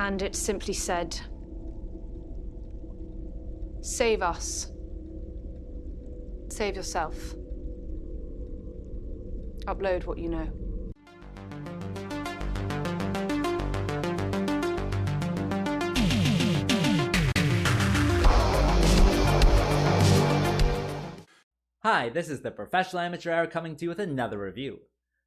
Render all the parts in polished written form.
And it simply said, "Save us. Save yourself. Upload what you know." Hi, this is the Professional Amateur Hour coming to you with another review.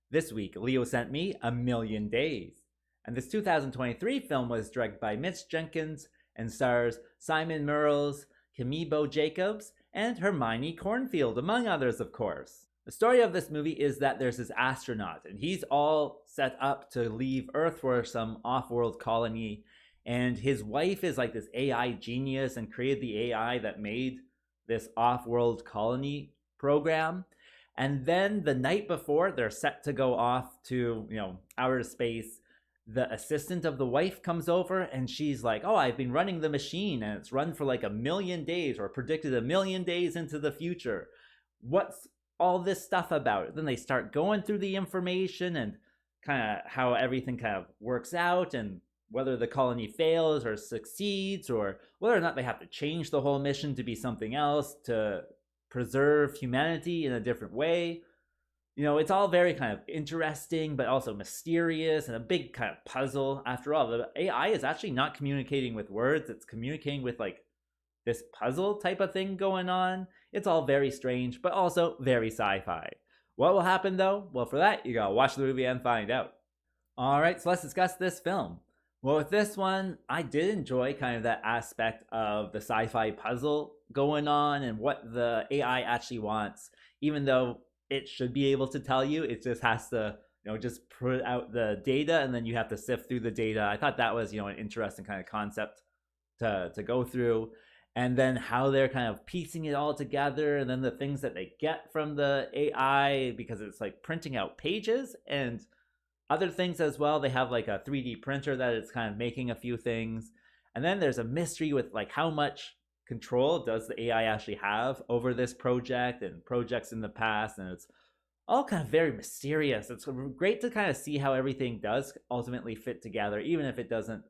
This week, Leo sent me A Million Days. And this 2023 film was directed by Mitch Jenkins and stars Simon Merrells, Kemi-Bo Jacobs, and Hermione Corfield, among others, of course. The story of this movie is that there's this astronaut, and he's all set up to leave Earth for some off-world colony, and his wife is like this AI genius and created the AI that made this off-world colony program. And then the night before they're set to go off to, outer space, the assistant of the wife comes over and she's like, "Oh, I've been running the machine and it's run for like 1,000,000 days or predicted 1,000,000 days into the future. What's all this stuff about?" Then they start going through the information and kind of how everything kind of works out and whether the colony fails or succeeds or whether or not they have to change the whole mission to be something else to preserve humanity in a different way. It's all very kind of interesting, but also mysterious and a big kind of puzzle. After all, the AI is actually not communicating with words. It's communicating with like this puzzle type of thing going on. It's all very strange, but also very sci-fi. What will happen though? Well, for that, you gotta watch the movie and find out. All right, so let's discuss this film. Well, with this one, I did enjoy kind of that aspect of the sci-fi puzzle going on and what the AI actually wants, even though it should be able to tell you. It just has to, just put out the data and then you have to sift through the data. I thought that was, an interesting kind of concept to go through. And then how they're kind of piecing it all together and then the things that they get from the AI, because it's like printing out pages and other things as well. They have like a 3D printer that is kind of making a few things. And then there's a mystery with like how much control does the AI actually have over this project and projects in the past. And it's all kind of very mysterious. It's great to kind of see how everything does ultimately fit together, even if it doesn't,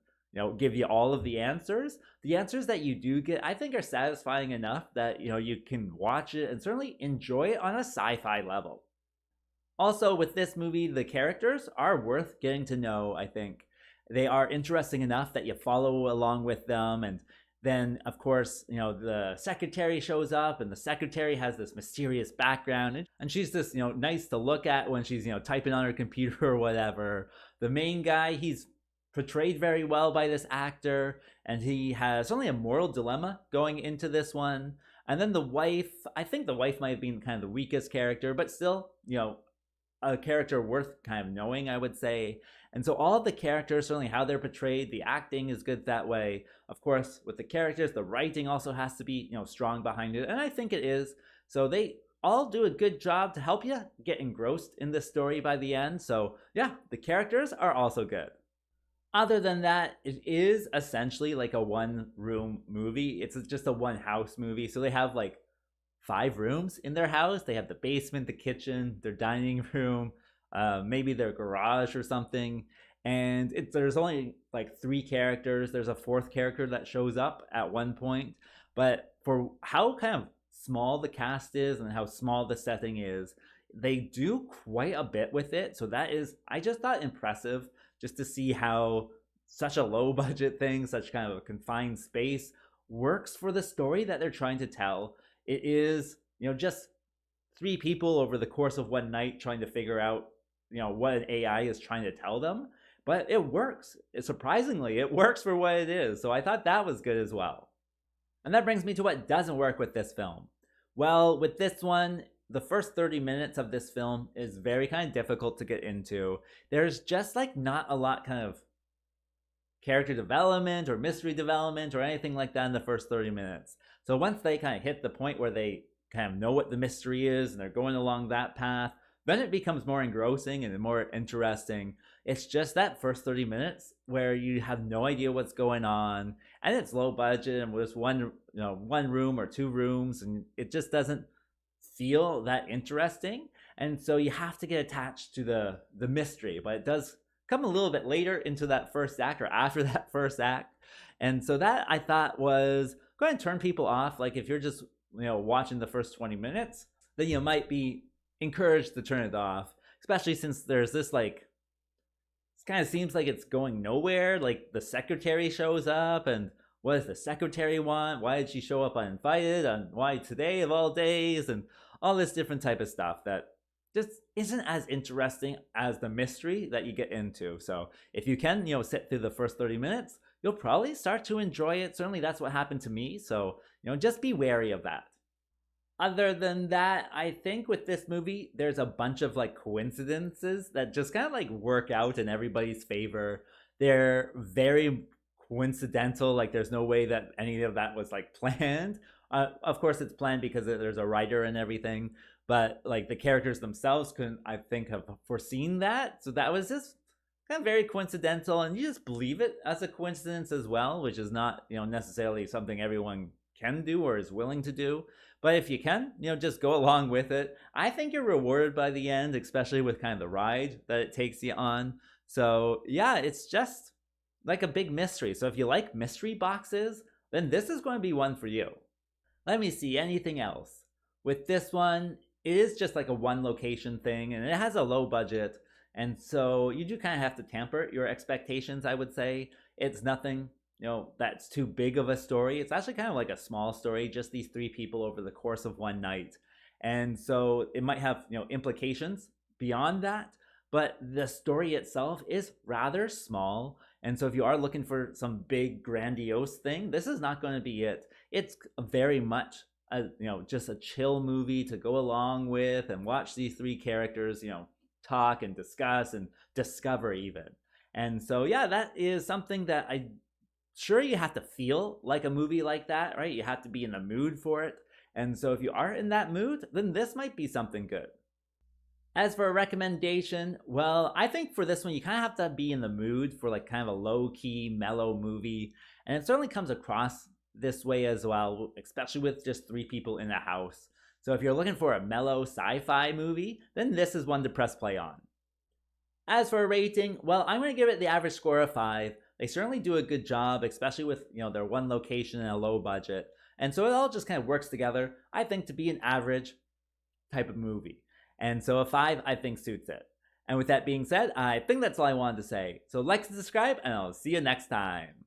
give you all of the answers. The answers that you do get, I think, are satisfying enough that, you can watch it and certainly enjoy it on a sci-fi level. Also, with this movie, the characters are worth getting to know, I think. They are interesting enough that you follow along with them. And then, of course, the secretary shows up and the secretary has this mysterious background. And she's just, nice to look at when she's, typing on her computer or whatever. The main guy, he's portrayed very well by this actor. And he has certainly a moral dilemma going into this one. And then the wife, I think the wife might have been kind of the weakest character, but still, a character worth kind of knowing, I would say. And so all of the characters, certainly how they're portrayed, the acting is good that way. Of course, with the characters, the writing also has to be, strong behind it. And I think it is. So they all do a good job to help you get engrossed in the story by the end. So yeah, the characters are also good. Other than that, it is essentially like a one-room movie. It's just a one-house movie. So they have like 5 rooms in their house. They have the basement, the kitchen, their dining room, maybe their garage or something. And there's only like 3 characters. There's a 4th character that shows up at one point. But for how kind of small the cast is and how small the setting is, they do quite a bit with it. So that is, I just thought, impressive just to see how such a low budget thing, such kind of a confined space, works for the story that they're trying to tell. It is, just 3 people over the course of one night trying to figure out, what an AI is trying to tell them. But it works. Surprisingly, it works for what it is. So I thought that was good as well. And that brings me to what doesn't work with this film. Well, with this one, the first 30 minutes of this film is very kind of difficult to get into. There's just like not a lot kind of character development or mystery development or anything like that in the first 30 minutes. So once they kind of hit the point where they kind of know what the mystery is and they're going along that path, then it becomes more engrossing and more interesting. It's just that first 30 minutes where you have no idea what's going on, and it's low budget and with one room or 2 rooms, and it just doesn't feel that interesting. And so you have to get attached to the mystery, but it does come a little bit later into that first act or after that first act. And so that I thought was going to turn people off. Like if you're just, watching the first 20 minutes, then you might be encouraged to turn it off, especially since there's this like, it kind of seems like it's going nowhere. Like the secretary shows up, and what does the secretary want? Why did she show up uninvited? And why today of all days? And all this different type of stuff that just isn't as interesting as the mystery that you get into. So if you can, sit through the first 30 minutes, you'll probably start to enjoy it. Certainly that's what happened to me. So, just be wary of that. Other than that, I think with this movie, there's a bunch of like coincidences that just kind of like work out in everybody's favor. They're very coincidental. Like there's no way that any of that was like planned. Of course it's planned because there's a writer and everything, but like the characters themselves couldn't, I think, have foreseen that. So that was just kind of very coincidental, and you just believe it as a coincidence as well, which is not, necessarily something everyone can do or is willing to do. But if you can, just go along with it. I think you're rewarded by the end, especially with kind of the ride that it takes you on. So yeah, it's just like a big mystery. So if you like mystery boxes, then this is going to be one for you. Let me see, anything else? With this one, it is just like a one location thing, and it has a low budget. And so you do kind of have to temper your expectations, I would say. It's nothing, that's too big of a story. It's actually kind of like a small story, just these three people over the course of one night. And so it might have, implications beyond that, but the story itself is rather small. And so if you are looking for some big grandiose thing, this is not going to be it. It's very much just a chill movie to go along with and watch these three characters, talk and discuss and discover even. And so yeah, that is something that I'm sure you have to feel like a movie like that, right? You have to be in the mood for it. And so if you are in that mood, then this might be something good. As for a recommendation, well, I think for this one, you kind of have to be in the mood for like kind of a low-key, mellow movie. And it certainly comes across this way as well, especially with just three people in a house. So if you're looking for a mellow sci-fi movie, then this is one to press play on. As for a rating, well, I'm going to give it the average score of 5. They certainly do a good job, especially with, their one location and a low budget. And so it all just kind of works together, I think, to be an average type of movie. And so a 5, I think, suits it. And with that being said, I think that's all I wanted to say. So like and subscribe, and I'll see you next time.